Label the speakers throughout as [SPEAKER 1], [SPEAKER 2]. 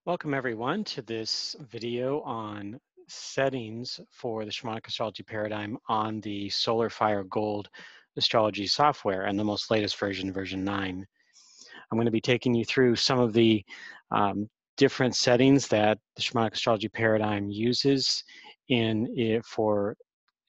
[SPEAKER 1] Welcome everyone to this video on settings for the Shamanic Astrology Paradigm on the Solar Fire Gold astrology software and the most latest version, version 9. I'm going to be taking you through some of the different settings that the Shamanic Astrology Paradigm uses in it for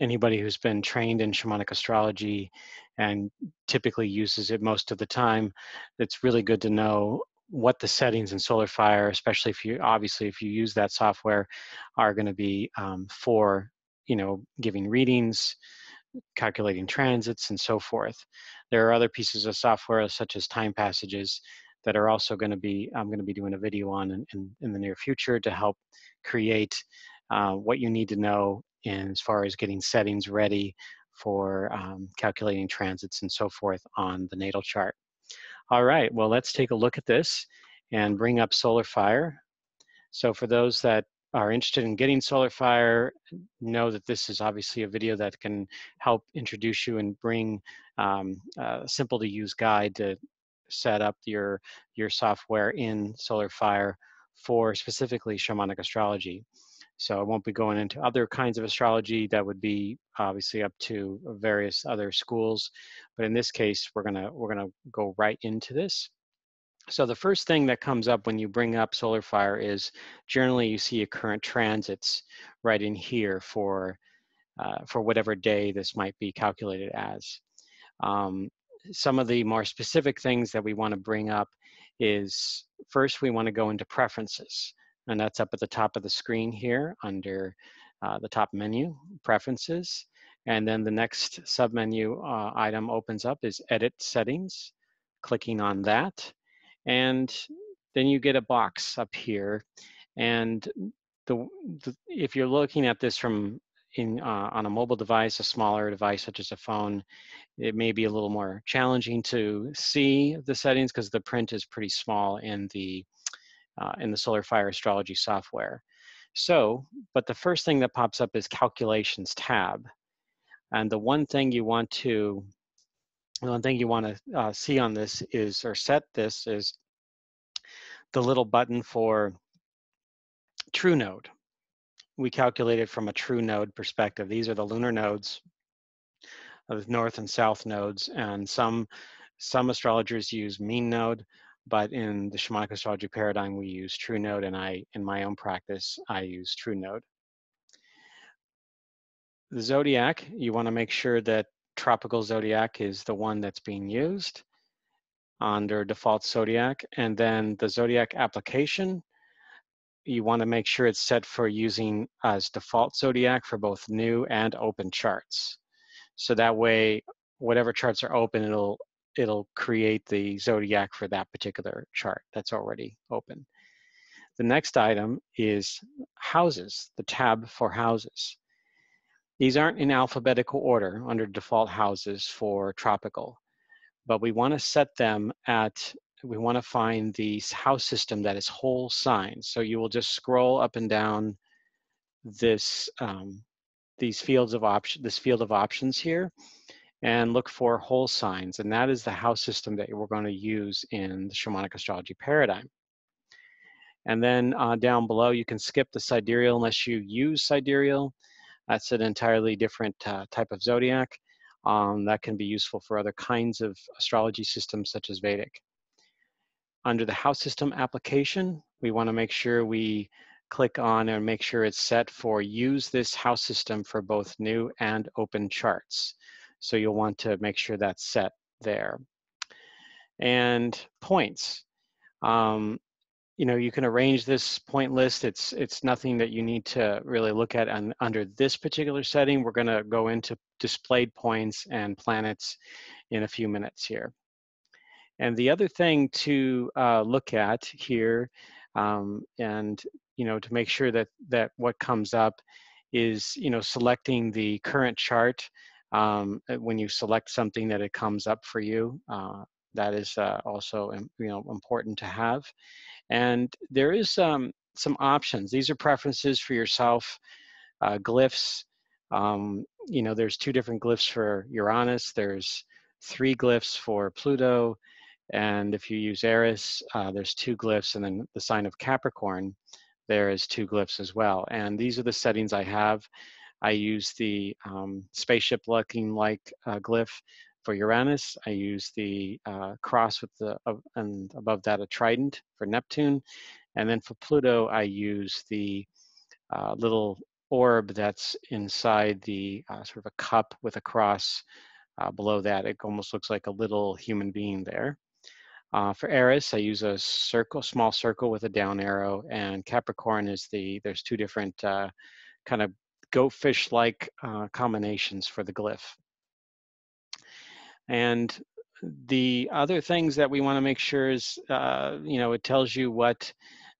[SPEAKER 1] anybody who's been trained in shamanic astrology and typically uses it most of the time. It's really good to know what the settings in Solar Fire, especially if you use that software, are going to be for giving readings, calculating transits, and so forth. There are other pieces of software such as time passages that are also going to be I'm going to be doing a video on in the near future to help create what you need to know in as far as getting settings ready for calculating transits and so forth on the natal chart. All right, well, let's take a look at this and bring up Solar Fire. So for those that are interested in getting Solar Fire, know that this is obviously a video that can help introduce you and bring a simple to use guide to set up your software in Solar Fire for specifically shamanic astrology. So I won't be going into other kinds of astrology that would be obviously up to various other schools, but in this case, we're gonna go right into this. So the first thing that comes up when you bring up Solar Fire is generally you see a current transits right in here for whatever day this might be calculated as. Um, some of the more specific things that we want to bring up is first we want to go into preferences, and that's up at the top of the screen here under the top menu, preferences. And then the next submenu item opens up is edit settings, clicking on that. And then you get a box up here. And if you're looking at this from on a mobile device, a smaller device such as a phone, it may be a little more challenging to see the settings because the print is pretty small in the Solar Fire astrology software. So, but the first thing that pops up is calculations tab. And the one thing you want to see on this is, or set this, is the little button for true node. We calculate it from a true node perspective. These are the lunar nodes, of north and south nodes, and some astrologers use mean node, but in the Shamanic Astrology Paradigm, we use true node, and in my own practice, I use true node. The zodiac, you want to make sure that tropical zodiac is the one that's being used under default zodiac, and then the zodiac application, you want to make sure it's set for using as default zodiac for both new and open charts. So that way, whatever charts are open, it'll create the zodiac for that particular chart that's already open. The next item is houses, the tab for houses. These aren't in alphabetical order under default houses for tropical, but we want to set them we want to find the house system that is whole signs. So you will just scroll up and down this this field of options here and look for whole signs, and that is the house system that we're going to use in the Shamanic Astrology Paradigm. And then down below, you can skip the sidereal unless you use sidereal. That's an entirely different type of zodiac that can be useful for other kinds of astrology systems such as Vedic. Under the house system application, we want to make sure we click on and make sure it's set for use this house system for both new and open charts. So you'll want to make sure that's set there. And points. You can arrange this point list. It's nothing that you need to really look at under this particular setting. We're going to go into displayed points and planets in a few minutes here. And the other thing to look at here, and to make sure that what comes up is selecting the current chart. When you select something, that it comes up for you. That is also important to have. And there is some options. These are preferences for yourself. Glyphs. There's 2 different glyphs for Uranus. There's 3 glyphs for Pluto. And if you use Eris, there's 2 glyphs, and then the sign of Capricorn, there is 2 glyphs as well. And these are the settings I have. I use the spaceship looking like glyph for Uranus. I use the cross with the, and above that a trident for Neptune. And then for Pluto, I use the little orb that's inside the sort of a cup with a cross below that. It almost looks like a little human being there. For Eris, I use a circle, small circle with a down arrow, and Capricorn is there's 2 different kind of goatfish-like combinations for the glyph. And the other things that we want to make sure is, it tells you what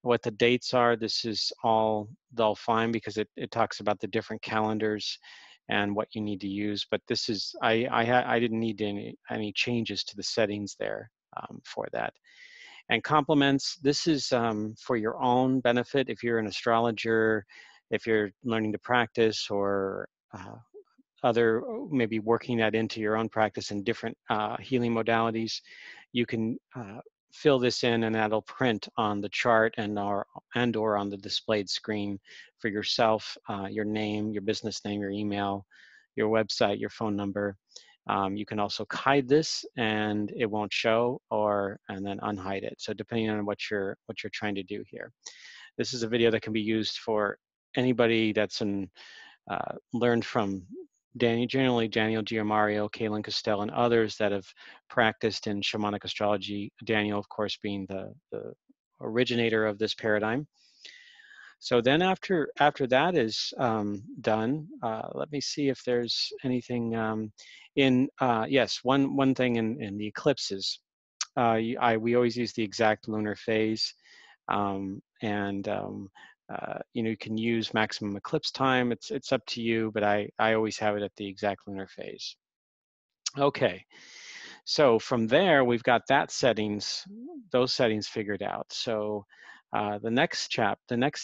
[SPEAKER 1] the dates are. This is all fine because it talks about the different calendars and what you need to use. But this is, I didn't need any changes to the settings there for that. And complements, this is for your own benefit. If you're an astrologer, if you're learning to practice, or other, maybe working that into your own practice in different healing modalities, you can fill this in, and that'll print on the chart and or on the displayed screen for yourself, your name, your business name, your email, your website, your phone number. You can also hide this and it won't show, and then unhide it. So depending on what you're trying to do here. This is a video that can be used for anybody that's learned from generally Daniel Giamario, Kaylin Castell, and others that have practiced in shamanic astrology. Daniel, of course, being the originator of this paradigm. So then after that is done, let me see if there's anything yes, one thing in the eclipses. We always use the exact lunar phase, you can use maximum eclipse time. It's up to you, but I always have it at the exact lunar phase. Okay, so from there we've got those settings figured out. So the next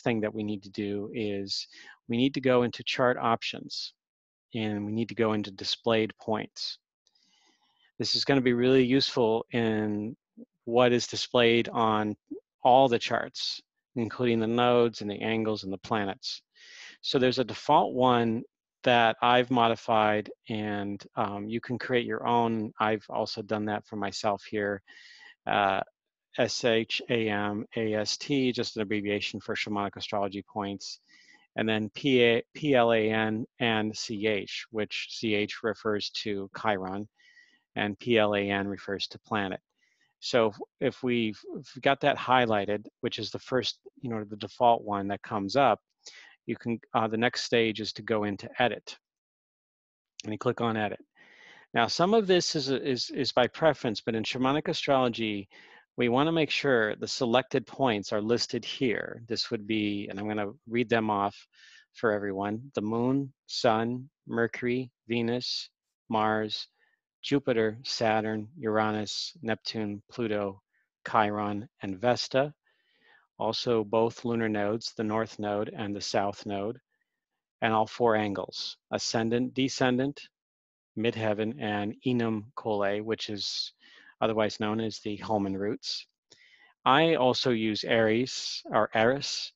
[SPEAKER 1] thing that we need to do is we need to go into chart options, and we need to go into displayed points. This is going to be really useful in what is displayed on all the charts, including the nodes and the angles and the planets. So there's a default one that I've modified, and you can create your own. I've also done that for myself here. SHAMAST, just an abbreviation for Shamanic Astrology Points, and then PLAN and CH, which CH refers to Chiron, and PLAN refers to planet. So if we've got that highlighted, which is the first, the default one that comes up, you can, the next stage is to go into edit, and you click on edit. Now, some of this is by preference, but in shamanic astrology, we want to make sure the selected points are listed here. This would be, and I'm going to read them off for everyone: the moon, sun, Mercury, Venus, Mars, Jupiter, Saturn, Uranus, Neptune, Pluto, Chiron, and Vesta. Also both lunar nodes, the north node and the south node, and all 4 angles: ascendant, descendant, midheaven, and enum colae, which is otherwise known as the Holman roots. I also use Aries or Eris.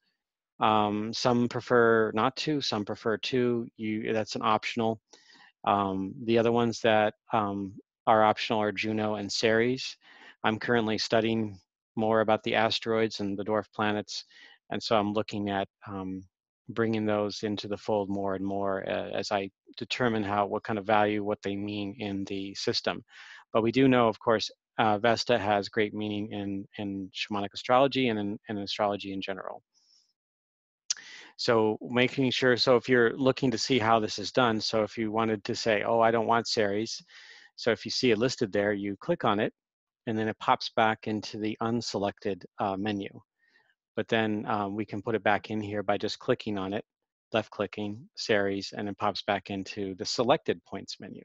[SPEAKER 1] Some prefer not to, some prefer to. That's an optional. The other ones that are optional are Juno and Ceres. I'm currently studying more about the asteroids and the dwarf planets, and so I'm looking at bringing those into the fold more and more as I determine what kind of value, what they mean in the system. But we do know, of course, Vesta has great meaning in shamanic astrology and in astrology in general. So making sure, so if you're looking to see how this is done, so if you wanted to say, oh, I don't want Ceres, so if you see it listed there, you click on it, and then it pops back into the unselected menu. But then we can put it back in here by just clicking on it, left-clicking Ceres, and it pops back into the selected points menu.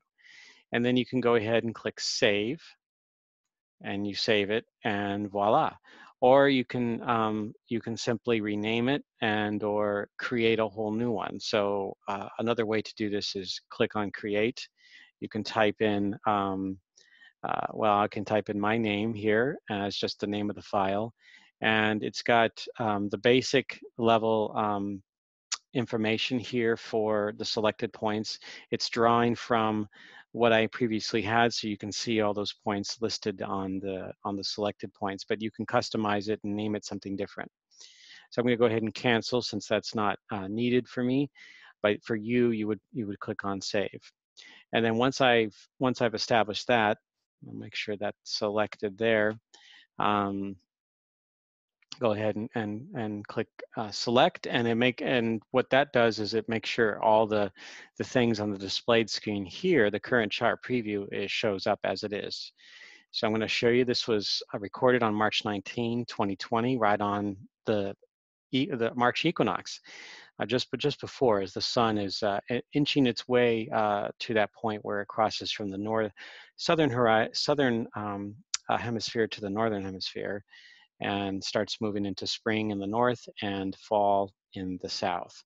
[SPEAKER 1] And then you can go ahead and click Save, and you save it, and voila. Or you can simply rename it or create a whole new one. So another way to do this is click on Create. You can type in well, I can type in my name here as just the name of the file. And it's got the basic level information here for the selected points. It's drawing from what I previously had, so you can see all those points listed on the selected points, but you can customize it and name it something different. So I'm going to go ahead and cancel since that's not needed for me, but for you, you would click on save. And then once I've established that, I'll make sure that's selected there. Go ahead and click select, and what that does is it makes sure all the things on the displayed screen here, the current chart preview, shows up as it is. So I'm going to show you, this was recorded on March 19, 2020, right on the March equinox, just before, as the sun is inching its way to that point where it crosses from the southern hemisphere to the northern hemisphere, and starts moving into spring in the north and fall in the south.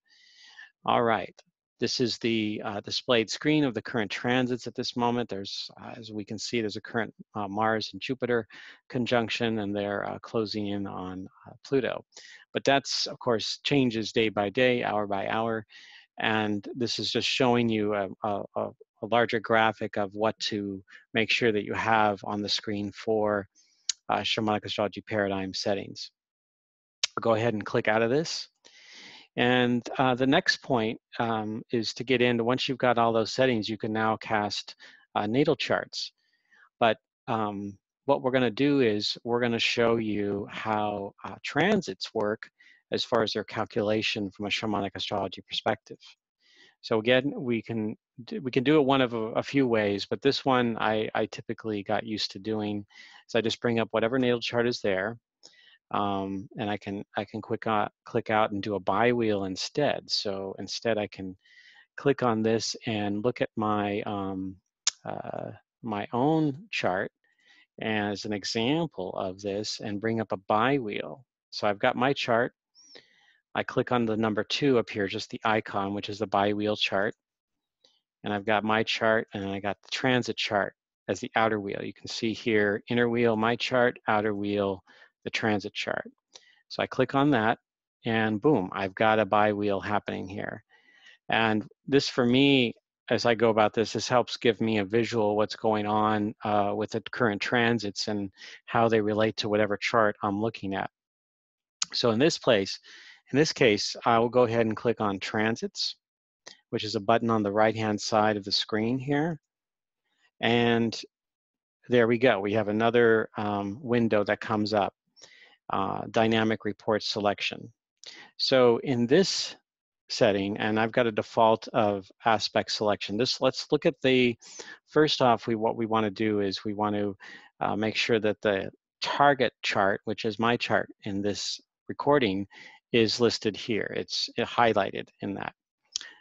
[SPEAKER 1] All right, this is the displayed screen of the current transits at this moment. There's, as we can see, there's a current Mars and Jupiter conjunction, and they're closing in on Pluto. But that's, of course, changes day by day, hour by hour. And this is just showing you a larger graphic of what to make sure that you have on the screen for Shamanic Astrology Paradigm settings. I'll go ahead and click out of this. And the next point is to get into, once you've got all those settings, you can now cast natal charts. But what we're going to do is we're going to show you how transits work as far as their calculation from a shamanic astrology perspective. So again, we can do it one of a few ways, but this one I typically got used to doing. So I just bring up whatever natal chart is there, and I can click out and do a bi-wheel instead. So instead, I can click on this and look at my my own chart as an example of this, and bring up a bi-wheel. So I've got my chart. I click on the number 2 up here, just the icon, which is the bi-wheel chart. And I've got my chart, and I got the transit chart as the outer wheel. You can see here, inner wheel, my chart, outer wheel, the transit chart. So I click on that, and boom, I've got a bi-wheel happening here. And this, for me, as I go about this, this helps give me a visual what's going on with the current transits and how they relate to whatever chart I'm looking at. So in this case, I will go ahead and click on transits, which is a button on the right-hand side of the screen here. And there we go. We have another window that comes up, dynamic report selection. So in this setting, and I've got a default of aspect selection. Let's look at first off, what we want to do is we want to make sure that the target chart, which is my chart in this recording, is listed here. It's highlighted in that.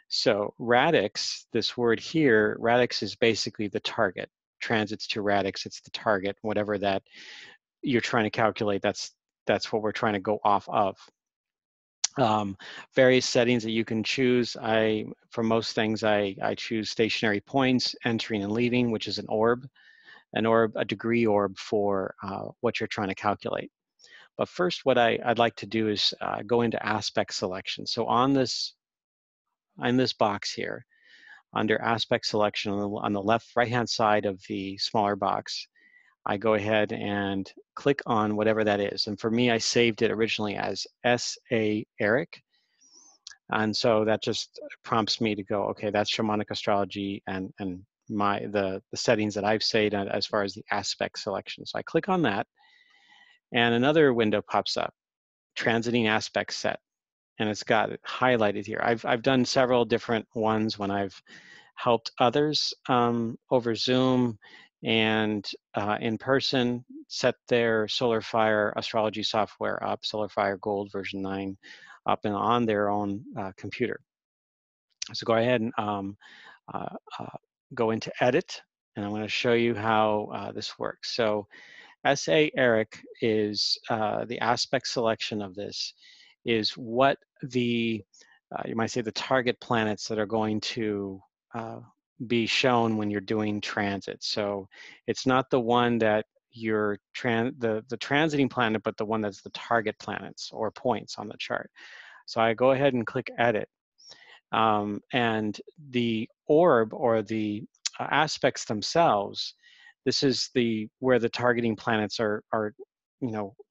[SPEAKER 1] So radix, this word here, radix is basically the target. Transits to radix, it's the target, whatever that you're trying to calculate, that's what we're trying to go off of. Various settings that you can choose. For most things, I choose stationary points, entering and leaving, which is an orb, a degree orb for what you're trying to calculate. But first, what I'd like to do is go into aspect selection. So in this box here, under aspect selection on the right-hand side of the smaller box, I go ahead and click on whatever that is. And for me, I saved it originally as S.A. Erik. And so that just prompts me to go, okay, that's Shamanic Astrology and the settings that I've saved as far as the aspect selection. So I click on that, and another window pops up, transiting aspect set, and it's got it highlighted here. I've done several different ones when I've helped others over Zoom and in person set their Solar Fire astrology software up, Solar Fire Gold version 9, up and on their own computer. So go ahead and go into edit, and I'm going to show you how this works. So S.A. Erik is the aspect selection of this is what you might say the target planets that are going to be shown when you're doing transit. So it's not the one that you're the transiting planet, but the one that's the target planets or points on the chart. So I go ahead and click edit. And the orb or the aspects themselves, this is where the targeting planets are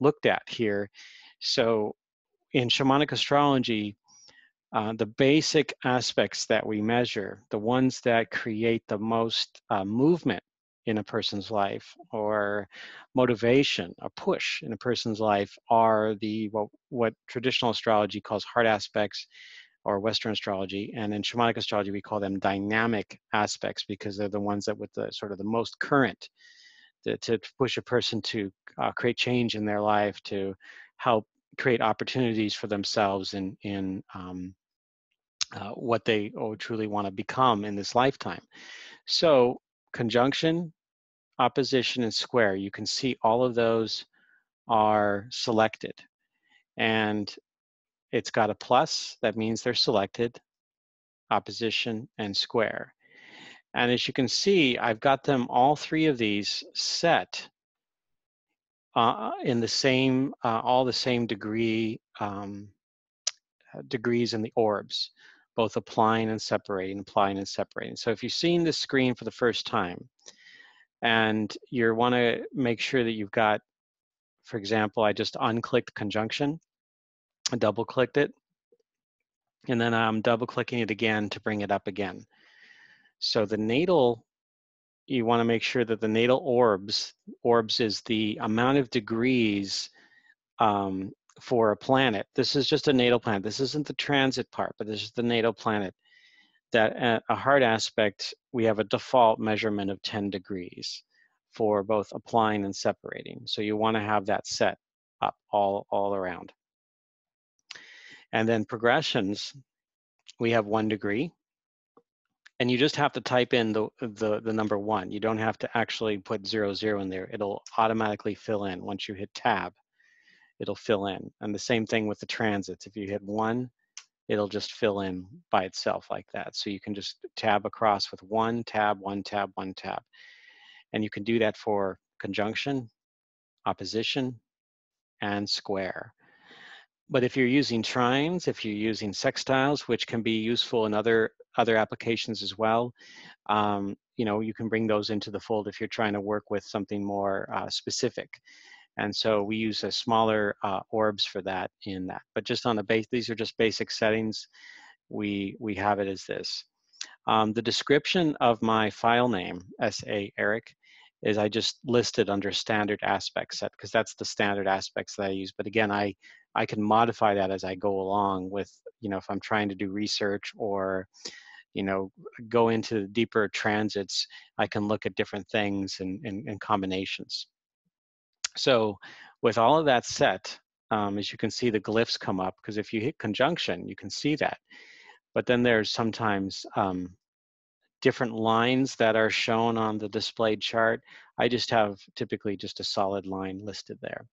[SPEAKER 1] looked at here. So in shamanic astrology, the basic aspects that we measure, the ones that create the most movement in a person's life or motivation, a push in a person's life, are what traditional astrology calls hard aspects, or Western astrology, and in shamanic astrology we call them dynamic aspects, because they're the ones that with the sort of the most current to push a person to create change in their life, to help create opportunities for themselves in what they truly want to become in this lifetime. So conjunction, opposition, and square, you can see all of those are selected, and it's got a plus, that means they're selected, opposition, and square. And as you can see, I've got them, all three of these, set in the same, all the same degrees in the orbs, both applying and separating, applying and separating. So if you've seen this screen for the first time and you want to make sure that you've got, for example, I just unclicked conjunction, double clicked it, and then I'm double clicking it again to bring it up again. So the natal, you want to make sure that the natal orbs is the amount of degrees for a planet. This is just a natal planet. This isn't the transit part, but this is the natal planet. That a hard aspect, we have a default measurement of 10 degrees for both applying and separating. So you want to have that set up all around. And then progressions, we have 1 degree. And you just have to type in the number 1. You don't have to actually put 0, 0 in there. It'll automatically fill in. Once you hit tab, it'll fill in. And the same thing with the transits. If you hit 1, it'll just fill in by itself like that. So you can just tab across with 1 tab, 1 tab, 1 tab. And you can do that for conjunction, opposition, and square. But if you're using trines, if you're using sextiles, which can be useful in other applications as well, you can bring those into the fold if you're trying to work with something more specific. And so we use a smaller orbs for that in that. But just on the base, these are just basic settings. We have it as this. The description of my file name, SA Erik, is I just listed under standard aspect set, because that's the standard aspects that I use. But again, I can modify that as I go along with, if I'm trying to do research or, go into deeper transits, I can look at different things and combinations. So with all of that set, as you can see, the glyphs come up, because if you hit conjunction, you can see that. But then there's sometimes different lines that are shown on the displayed chart. I just have typically just a solid line listed there.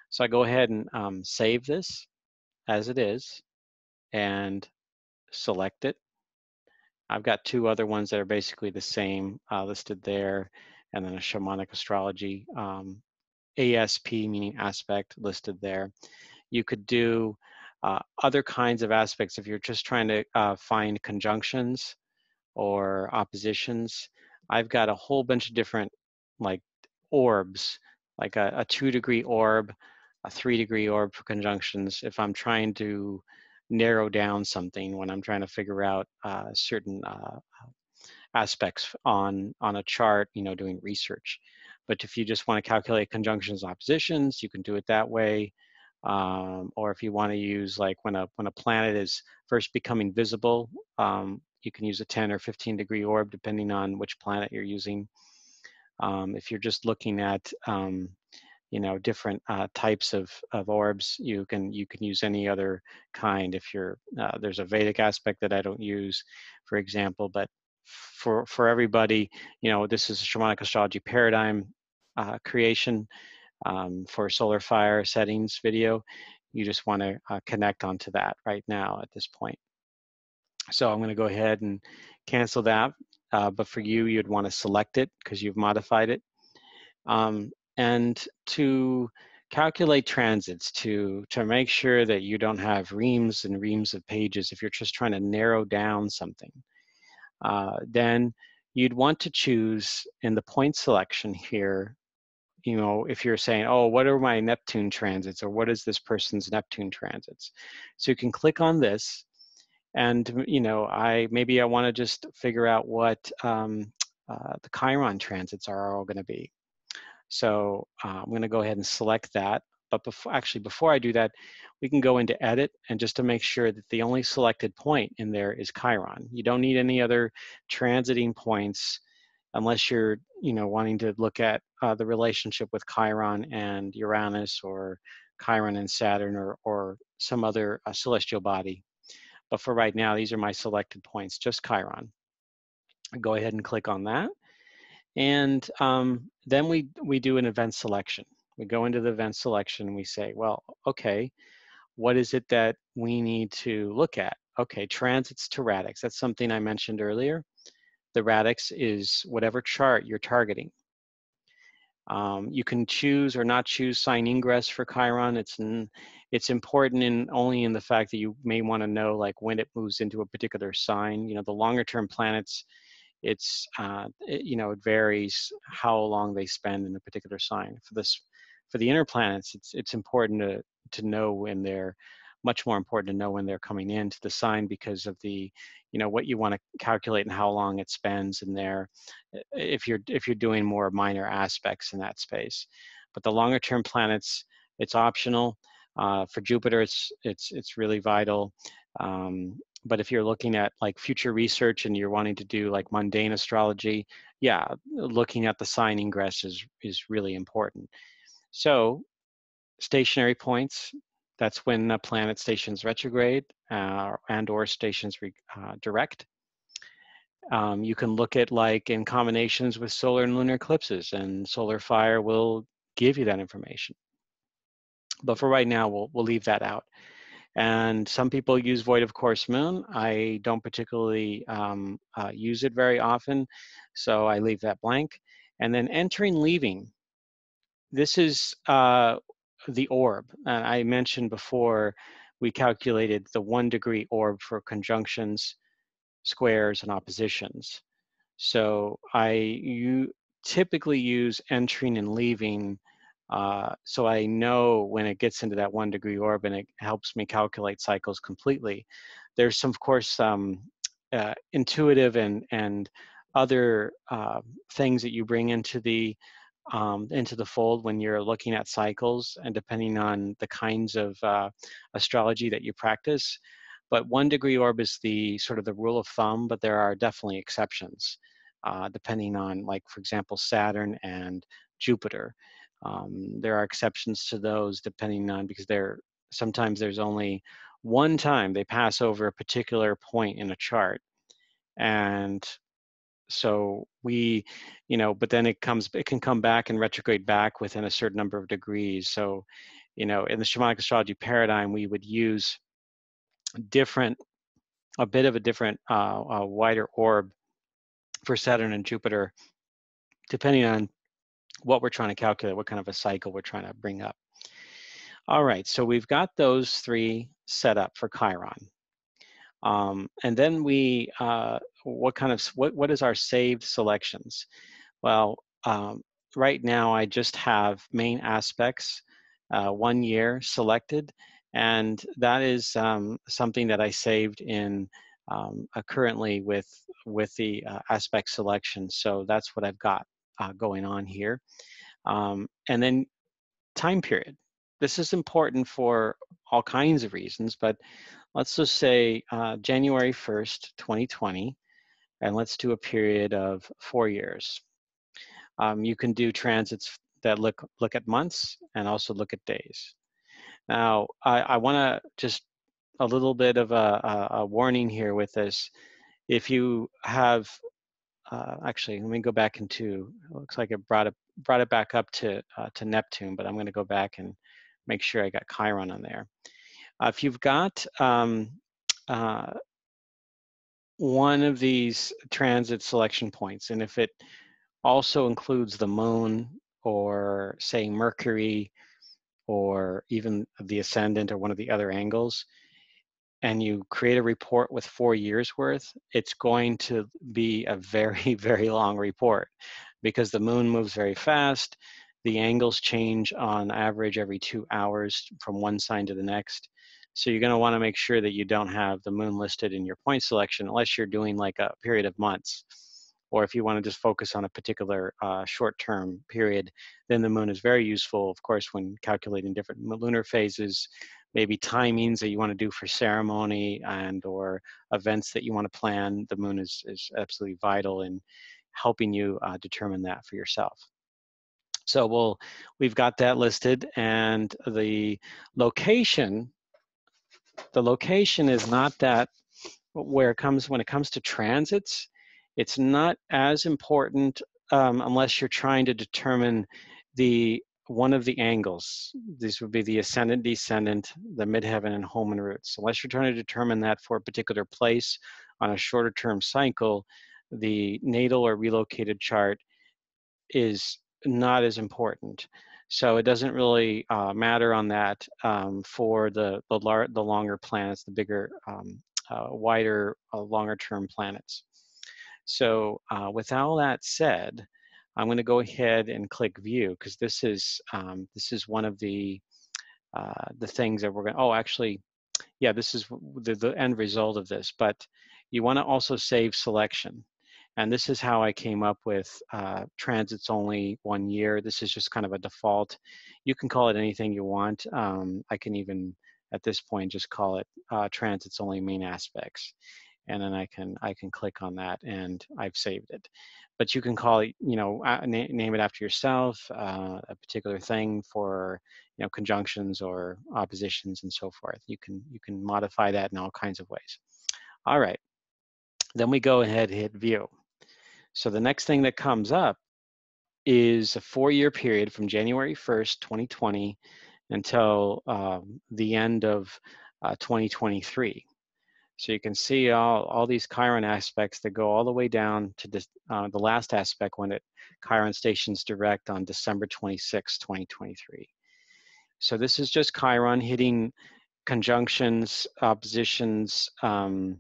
[SPEAKER 1] So I go ahead and save this as it is and select it. I've got 2 other ones that are basically the same listed there, and then a shamanic astrology ASP, meaning aspect, listed there. You could do other kinds of aspects if you're just trying to find conjunctions or oppositions. I've got a whole bunch of different like orbs, like a 2-degree orb, a 3-degree orb for conjunctions. If I'm trying to narrow down something, when I'm trying to figure out certain aspects on a chart, doing research. But if you just want to calculate conjunctions and oppositions, you can do it that way. Or if you want to use, like, when a planet is first becoming visible, you can use a 10 or 15-degree orb depending on which planet you're using. If you're just looking at different types of orbs, you can use any other kind. If you're there's a Vedic aspect that I don't use, for example, but for everybody, this is a Shamanic Astrology Paradigm creation for solar fire settings video. You just want to connect onto that right now at this point. So I'm going to go ahead and cancel that. but for you, you'd want to select it because you've modified it. And to calculate transits, to make sure that you don't have reams and reams of pages if you're just trying to narrow down something, then you'd want to choose in the point selection here, if you're saying, oh, what are my Neptune transits, or what is this person's Neptune transits? So you can click on this, and maybe I want to just figure out what the Chiron transits are all going to be. So I'm going to go ahead and select that. But before I do that, we can go into edit, and just to make sure that the only selected point in there is Chiron. You don't need any other transiting points unless you're wanting to look at the relationship with Chiron and Uranus, or Chiron and Saturn, or some other celestial body. But for right now, these are my selected points, just Chiron. Go ahead and click on that. And then we do an event selection. We go into the event selection and we say, well, okay, what is it that we need to look at? Okay, transits to radix. That's something I mentioned earlier. The radix is whatever chart you're targeting. You can choose or not choose sign ingress for Chiron. It's important only in the fact that you may want to know like when it moves into a particular sign. The longer term planets, it varies how long they spend in a particular sign. For the inner planets, it's important to know when they're much more important to know when they're coming into the sign, because of the what you want to calculate and how long it spends in there, if you're doing more minor aspects in that space. But the longer term planets, it's optional. For Jupiter, it's really vital. But if you're looking at like future research and you're wanting to do like mundane astrology, yeah, looking at the sign ingress is really important. So stationary points, that's when a planet stations retrograde and or stations direct. You can look at like in combinations with solar and lunar eclipses, and Solar Fire will give you that information. But for right now, we'll leave that out. And some people use void of course moon. I don't particularly use it very often, so I leave that blank. And then entering, leaving. This is the orb. And I mentioned before, we calculated the 1 degree orb for conjunctions, squares, and oppositions. So you typically use entering and leaving, so I know when it gets into that 1 degree orb, and it helps me calculate cycles completely. There's some, of course, intuitive and other things that you bring into the fold when you're looking at cycles, and depending on the kinds of astrology that you practice. But 1 degree orb is the sort of the rule of thumb, but there are definitely exceptions, depending on, like, for example, Saturn and Jupiter. There are exceptions to those depending on, because sometimes there's only one time they pass over a particular point in a chart. And so but then it can come back and retrograde back within a certain number of degrees. So, in the Shamanic Astrology Paradigm, we would use a bit of a different, wider orb for Saturn and Jupiter, depending on what we're trying to calculate, what kind of a cycle we're trying to bring up. All right, so we've got those 3 set up for Chiron. And then what is our saved selections? Well, right now I just have main aspects, 1 year selected, and that is something that I saved in currently with the aspect selection. So that's what I've got going on here. And then time period. This is important for all kinds of reasons, but let's just say January 1st, 2020, and let's do a period of 4 years. You can do transits that look at months and also look at days. Now, I want to just a little bit of a warning here with this. If you have, actually, let me go back into, it looks like it brought it back up to Neptune, but I'm going to go back and make sure I got Chiron on there. If you've got one of these transit selection points, and if it also includes the moon or say Mercury or even the ascendant or one of the other angles, and you create a report with 4 years worth, it's going to be a very, very long report because the moon moves very fast. The angles change on average every 2 hours from one sign to the next. So you're going to want to make sure that you don't have the moon listed in your point selection unless you're doing like a period of months. Or if you want to just focus on a particular short-term period, then the moon is very useful, of course, when calculating different lunar phases, maybe timings that you want to do for ceremony and or events that you want to plan. The moon is absolutely vital in helping you determine that for yourself. So we've got that listed, and the location is not that when it comes to transits, it's not as important unless you're trying to determine one of the angles. These would be the ascendant, descendant, the midheaven, and home and roots. Unless you're trying to determine that for a particular place on a shorter term cycle, the natal or relocated chart is not as important. So it doesn't really matter on that for the longer planets, the bigger, wider, longer term planets. So with all that said, I'm going to go ahead and click View because this is one of the things that we're going. Oh, actually, yeah, this is the end result of this. But you want to also save selection. And this is how I came up with transits only 1 year. This is just kind of a default. You can call it anything you want. I can even, at this point, just call it transits only main aspects. And then I can click on that and I've saved it. But you can call it, name it after yourself, a particular thing for, conjunctions or oppositions and so forth. You can modify that in all kinds of ways. All right, then we go ahead and hit View. So the next thing that comes up is a 4-year period from January 1st, 2020 until the end of 2023. So you can see all these Chiron aspects that go all the way down to this, the last aspect when Chiron stations direct on December 26, 2023. So this is just Chiron hitting conjunctions, oppositions, and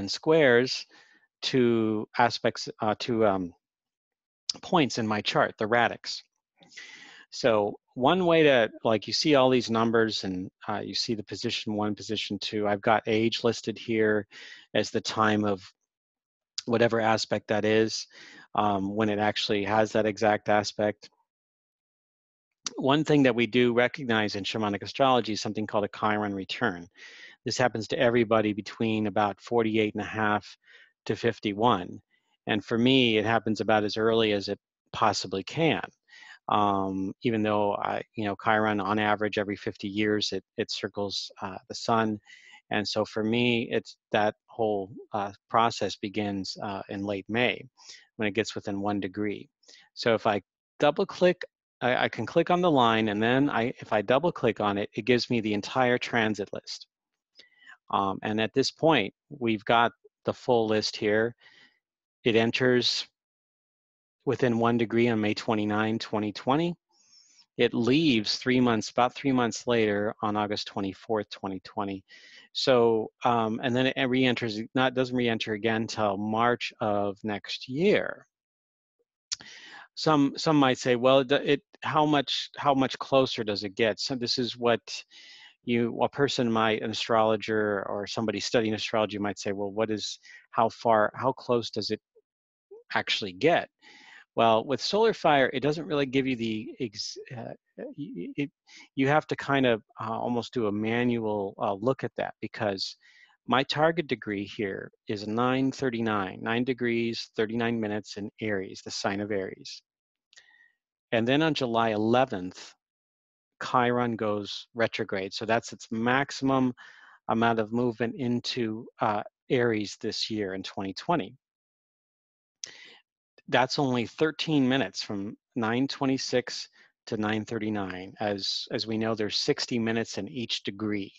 [SPEAKER 1] squares to aspects, to points in my chart, the radix. So one way to, like, you see all these numbers and you see the position 1, position 2. I've got age listed here as the time of whatever aspect that is, when it actually has that exact aspect. One thing that we do recognize in shamanic astrology is something called a Chiron return. This happens to everybody between about 48 and a half to 51. And for me, it happens about as early as it possibly can. Even though Chiron on average every 50 years it circles the sun, and so for me it's that whole process begins in late May when it gets within 1 degree. So if I double click, I can click on the line, and then if I double click on it, it gives me the entire transit list. And at this point, we've got the full list here. It enters within 1 degree on May 29, 2020. It leaves about 3 months later on August 24th, 2020. So, and then it re-enters, doesn't re-enter again until March of next year. Some might say, well, how much closer does it get? So this is what a person might, an astrologer or somebody studying astrology might say, well, how close does it actually get? Well, with solar fire, it doesn't really give you you have to kind of almost do a manual look at that, because my target degree here is 9:39, 9 degrees, 39 minutes in Aries, the sign of Aries. And then on July 11th, Chiron goes retrograde. So that's its maximum amount of movement into Aries this year in 2020. That's only 13 minutes from 9:26 to 9:39. As we know, there's 60 minutes in each degree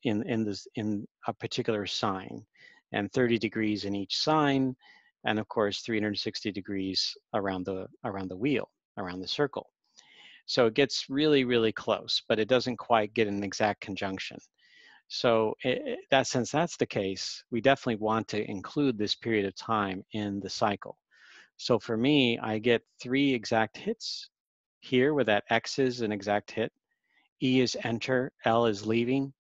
[SPEAKER 1] in a particular sign, and 30 degrees in each sign, and of course 360 degrees around the wheel, around the circle. So it gets really, really close, but it doesn't quite get an exact conjunction. So since that's the case, we definitely want to include this period of time in the cycle. So for me, I get 3 exact hits here, where that X is an exact hit, E is enter, L is leaving,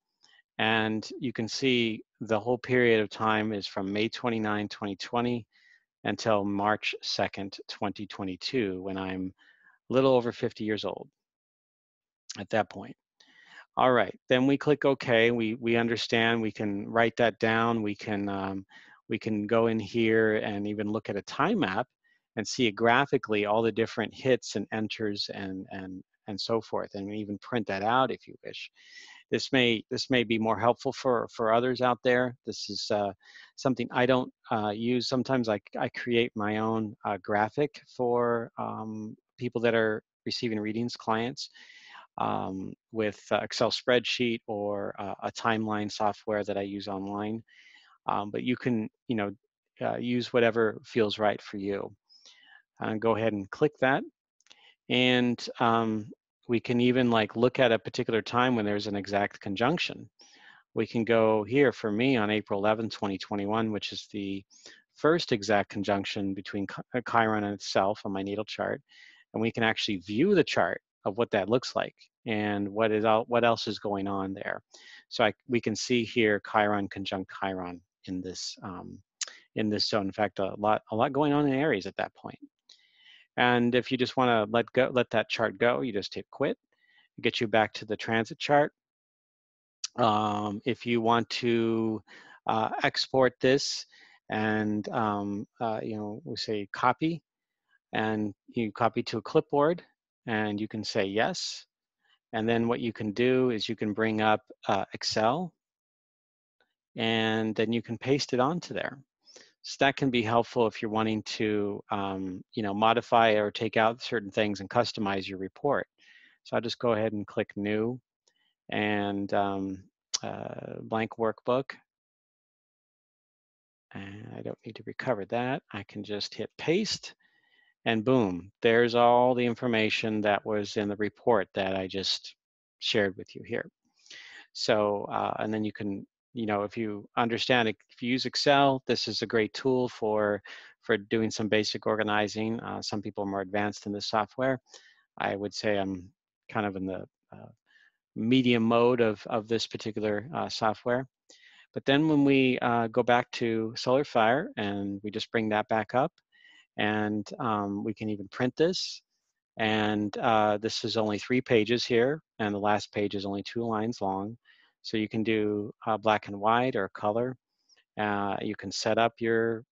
[SPEAKER 1] and you can see the whole period of time is from May 29, 2020 until March 2nd, 2022, when I'm a little over 50 years old at that point. All right, then we click OK. We understand. We can write that down. We can go in here and even look at a time map and see graphically all the different hits and enters and so forth, and even print that out if you wish. This may be more helpful for others out there. This is something I don't use. Sometimes I create my own graphic for people that are receiving readings, clients, with Excel spreadsheet or a timeline software that I use online. But you can, use whatever feels right for you. Go ahead and click that. And we can even look at a particular time when there's an exact conjunction. We can go here for me on April 11, 2021, which is the first exact conjunction between Chiron and itself on my natal chart. And we can actually view the chart of what that looks like and what else is going on there. So we can see here Chiron conjunct Chiron in this zone. In fact, a lot going on in Aries at that point. And if you just want to let that chart go, you just hit quit. It gets you back to the transit chart. If you want to export this and we say copy, and you copy to a clipboard, and you can say yes. And then what you can do is you can bring up Excel, and then you can paste it onto there. So that can be helpful if you're wanting to modify or take out certain things and customize your report. So I'll just go ahead and click new, and blank workbook. And I don't need to recover that. I can just hit paste, and boom, there's all the information that was in the report that I just shared with you here. So, and then you can, if you understand it, if you use Excel, this is a great tool for doing some basic organizing. Some people are more advanced in this software. I would say I'm kind of in the medium mode of this particular software. But then when we go back to Solar Fire and we just bring that back up, and we can even print this. And this is only 3 pages here, and the last page is only 2 lines long. So you can do black and white or color. You can set up your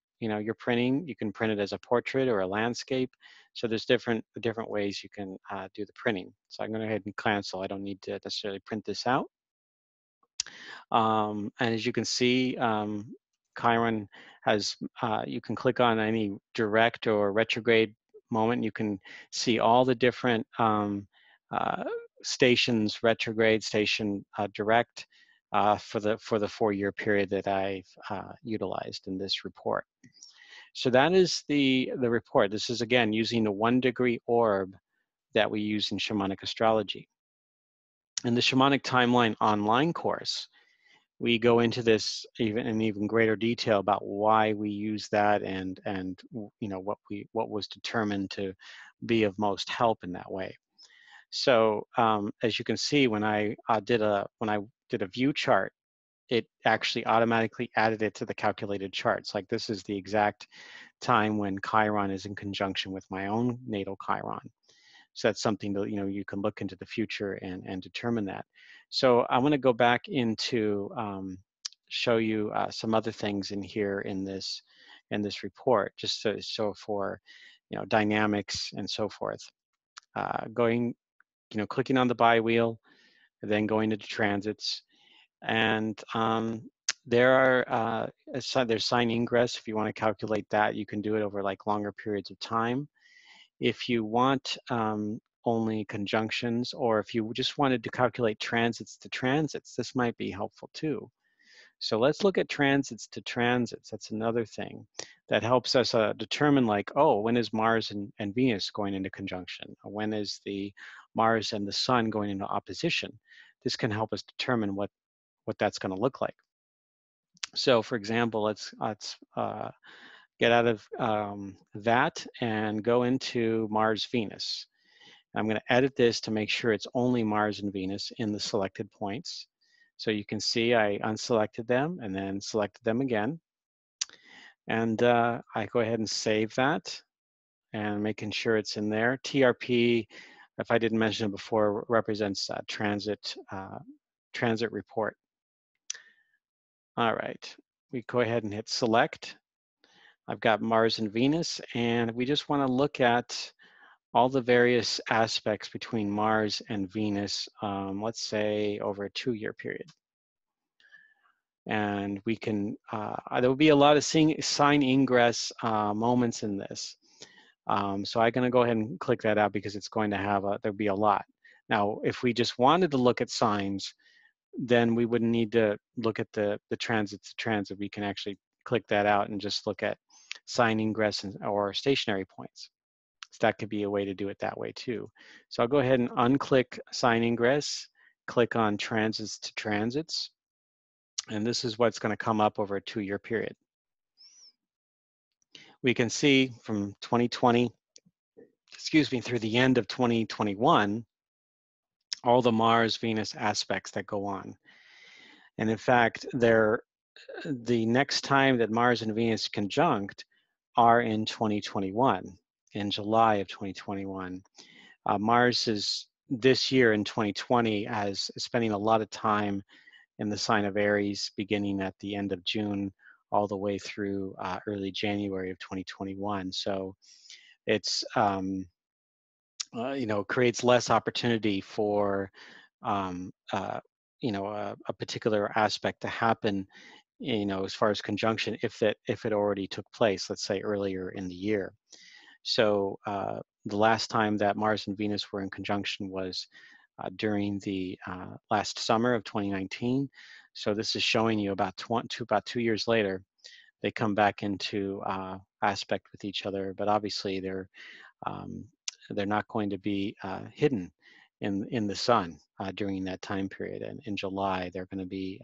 [SPEAKER 1] printing. You can print it as a portrait or a landscape. So there's different ways you can do the printing. So I'm going to go ahead and cancel. I don't need to necessarily print this out. And as you can see, Chiron has, you can click on any direct or retrograde moment. You can see all the different stations, retrograde, station, direct, for the 4-year period that I've utilized in this report. So that is the report. This is, again, using the 1-degree orb that we use in Shamanic Astrology. In the Shamanic Timeline online course, we go into this in even greater detail about why we use that, and what was determined to be of most help in that way. So as you can see, when I did a view chart, it actually automatically added it to the calculated charts. Like, this is the exact time when Chiron is in conjunction with my own natal Chiron. So that's something that you can look into the future and determine that. So I want to go back into show you some other things in here in this report, just so for dynamics and so forth. Clicking on the bi-wheel, then going into transits, and there are there's sign ingress. If you want to calculate that, you can do it over longer periods of time. If you want only conjunctions, or if you just wanted to calculate transits to transits, this might be helpful too. So let's look at transits to transits. That's another thing that helps us determine, like, oh, when is Mars and Venus going into conjunction? Or when is the Mars and the Sun going into opposition? This can help us determine what that's going to look like. So for example, let's get out of that and go into Mars-Venus. I'm going to edit this to make sure it's only Mars and Venus in the selected points. So you can see I unselected them and then selected them again. And I go ahead and save that and making sure it's in there. TRP, if I didn't mention it before, represents transit report. All right, we go ahead and hit select. I've got Mars and Venus, and we just want to look at all the various aspects between Mars and Venus, let's say over a 2-year period. And we can, there will be a lot of sign ingress moments in this. So I'm going to go ahead and click that out because it's going to have, there'll be a lot. Now, if we just wanted to look at signs, then we wouldn't need to look at the transit to transit. We can actually click that out and just look at sign ingress or stationary points. So that could be a way to do it that way too. So I'll go ahead and unclick sign ingress, click on transits to transits, and this is what's going to come up over a 2-year period. We can see from 2020, excuse me, through the end of 2021, all the Mars-Venus aspects that go on. And in fact, the next time that Mars and Venus conjunct are in 2021, in July of 2021. Mars is this year in 2020 as spending a lot of time in the sign of Aries, beginning at the end of June all the way through early January of 2021. So it's creates less opportunity for a particular aspect to happen, as far as conjunction, if it already took place, let's say earlier in the year. So the last time that Mars and Venus were in conjunction was during the last summer of 2019. So this is showing you about 2 years later, they come back into aspect with each other, but obviously they're not going to be hidden in the sun during that time period. And in July, they're going to be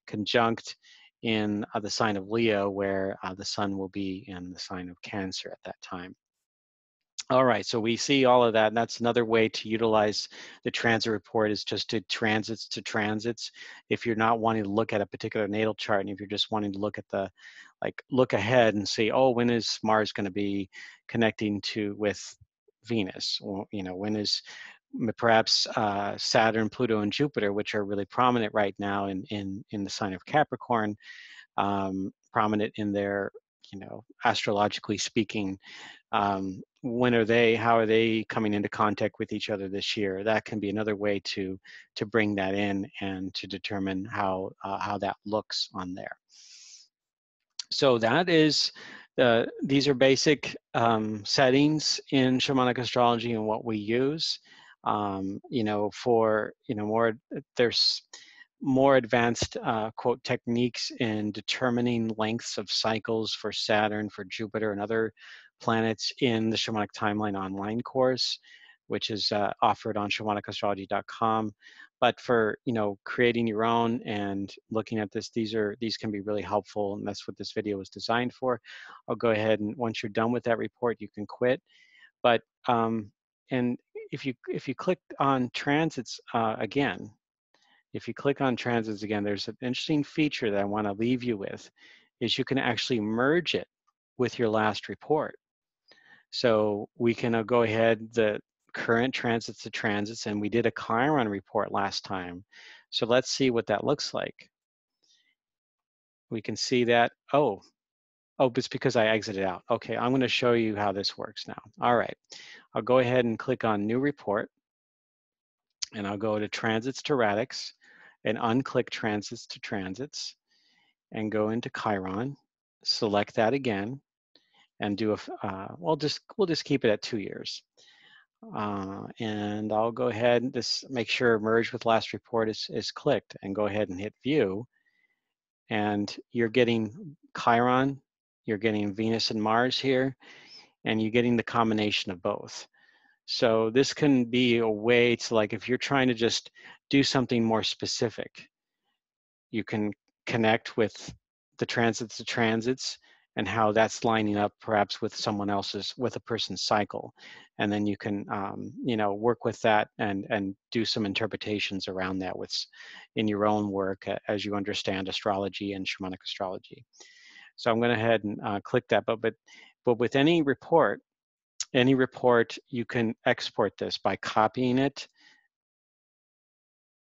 [SPEAKER 1] conjunct in the sign of Leo, where the sun will be in the sign of Cancer at that time. All right, so we see all of that, and that's another way to utilize the transit report, is just to transits. If you're not wanting to look at a particular natal chart, and if you're just wanting to look at look ahead and see, oh, when is Mars going to be connecting with Venus? Or, when is perhaps Saturn, Pluto, and Jupiter, which are really prominent right now in the sign of Capricorn, prominent in their, astrologically speaking. When are they? How are they coming into contact with each other this year? That can be another way to bring that in and to determine how that looks on there. So that is these are basic settings in Shamanic Astrology and what we use. There's more advanced quote techniques in determining lengths of cycles for Saturn, for Jupiter, and other planets in the Shamanic Timeline online course, which is offered on shamanicastrology.com. But for creating your own and looking at this, these can be really helpful, and that's what this video was designed for. I'll go ahead, and once you're done with that report, you can quit. But and if you click on transits again, if you click on transits again, there's an interesting feature that I want to leave you with, is you can actually merge it with your last report. So we can go ahead, the current transits to transits, and we did a Chiron report last time. So let's see what that looks like. We can see that, oh, it's because I exited out. Okay, I'm going to show you how this works now. All right, I'll go ahead and click on New Report, and I'll go to Transits to Radix, and unclick Transits to Transits, and go into Chiron, select that again, and do we'll just keep it at 2 years. And I'll go ahead and just make sure merge with last report is clicked, and go ahead and hit view. And you're getting Chiron, you're getting Venus and Mars here, and you're getting the combination of both. So this can be a way to, like, if you're trying to just do something more specific, you can connect with the transits and how that's lining up perhaps with someone else's, with a person's cycle. And then you can, you know, work with that and do some interpretations around that in your own work as you understand astrology and shamanic astrology. So I'm going to head and click that. But with any report, you can export this by copying it.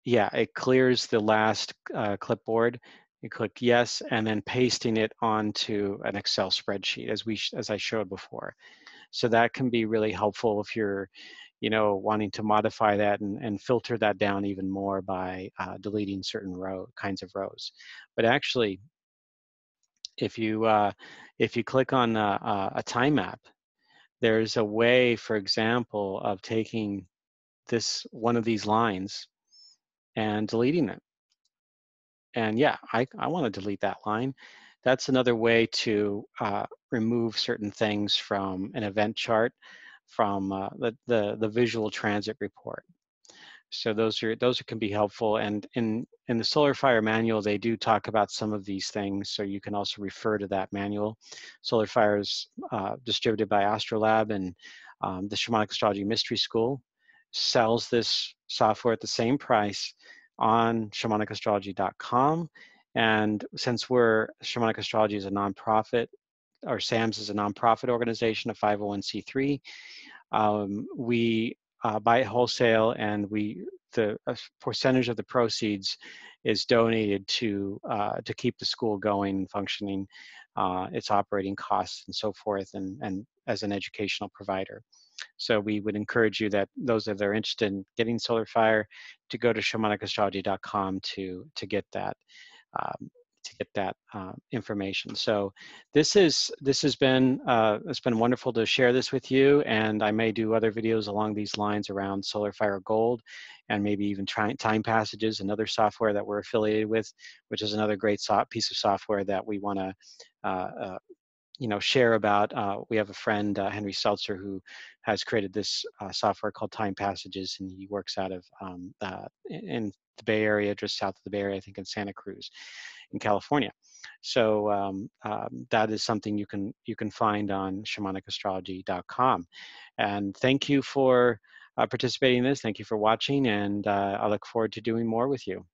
[SPEAKER 1] Yeah, it clears the last clipboard. You click yes, and then pasting it onto an Excel spreadsheet as I showed before. So that can be really helpful if you're, you know, wanting to modify that and filter that down even more by deleting certain kinds of rows. But actually, if you click on a time map, there's a way, for example, of taking one of these lines and deleting it. And yeah, I want to delete that line. That's another way to remove certain things from an event chart, from the visual transit report. So those can be helpful. And in the Solar Fire manual, they do talk about some of these things. So you can also refer to that manual. Solar Fire is distributed by Astrolab, and the Shamanic Astrology Mystery School sells this software at the same price on shamanicastrology.com. And since Shamanic Astrology is a nonprofit, or SAMS is a nonprofit organization, a 501c3, we buy it wholesale, and the percentage of the proceeds is donated to keep the school going and functioning, its operating costs and so forth, and as an educational provider. So we would encourage you, that those that are interested in getting Solar Fire, to go to shamanicastrology.com to get that. Information. So this has been it's been wonderful to share this with you, and I may do other videos along these lines around Solar Fire Gold, and maybe even Time Passages, another software that we're affiliated with, which is another great piece of software that we want to you know, share about. We have a friend, Henry Seltzer, who has created this software called Time Passages, and he works out of in the Bay Area, just south of the Bay Area, I think in Santa Cruz, in California. So that is something you can find on shamanicastrology.com. And thank you for participating in this. Thank you for watching, and I look forward to doing more with you.